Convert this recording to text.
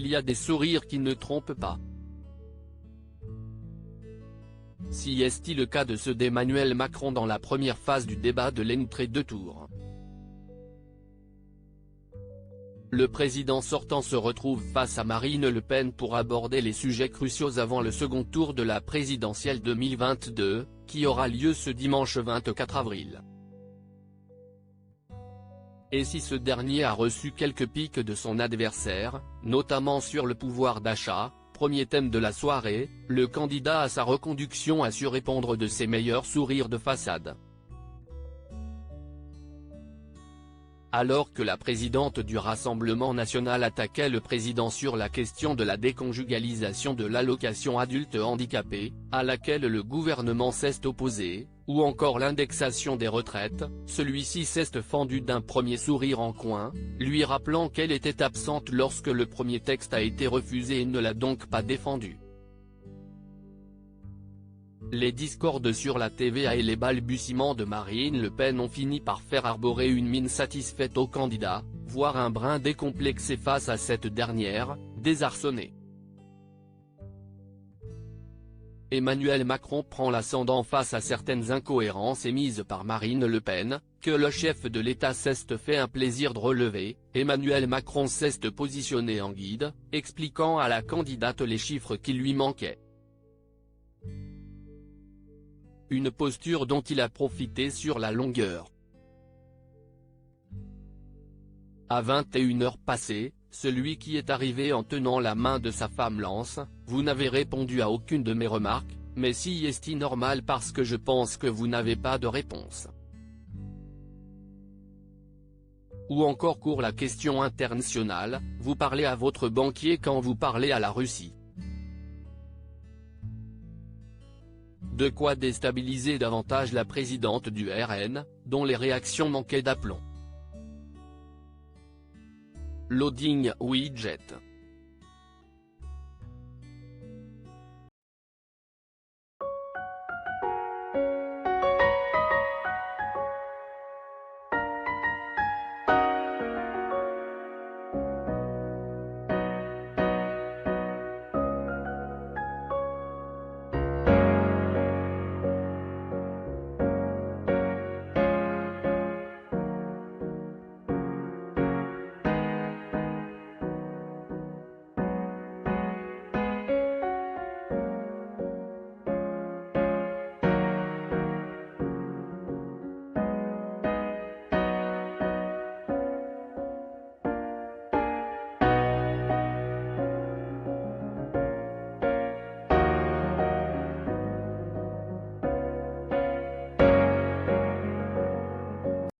il y a des sourires qui ne trompent pas. Si est-il le cas de ceux d'Emmanuel Macron dans la première phase du débat de l'entre-deux tours. Le président sortant se retrouve face à Marine Le Pen pour aborder les sujets cruciaux avant le second tour de la présidentielle 2022, qui aura lieu ce dimanche 24 avril. Et si ce dernier a reçu quelques piques de son adversaire, notamment sur le pouvoir d'achat, premier thème de la soirée, le candidat à sa reconduction a su répondre de ses meilleurs sourires de façade. Alors que la présidente du Rassemblement national attaquait le président sur la question de la déconjugalisation de l'allocation adulte handicapé, à laquelle le gouvernement s'est opposé, ou encore l'indexation des retraites, celui-ci s'est fendu d'un premier sourire en coin, lui rappelant qu'elle était absente lorsque le premier texte a été refusé et ne l'a donc pas défendu. Les discordes sur la TVA et les balbutiements de Marine Le Pen ont fini par faire arborer une mine satisfaite au candidat, voire un brin décomplexé face à cette dernière, désarçonnée. Emmanuel Macron prend l'ascendant face à certaines incohérences émises par Marine Le Pen, que le chef de l'État s'est fait un plaisir de relever. Emmanuel Macron s'est positionné en guide, expliquant à la candidate les chiffres qui lui manquaient. Une posture dont il a profité sur la longueur. À 21h passées, celui qui est arrivé en tenant la main de sa femme lance « Vous n'avez répondu à aucune de mes remarques, mais si est-il normal parce que je pense que vous n'avez pas de réponse ?» Ou encore court la question internationale « Vous parlez à votre banquier quand vous parlez à la Russie ?» De quoi déstabiliser davantage la présidente du RN, dont les réactions manquaient d'aplomb. Loading widget.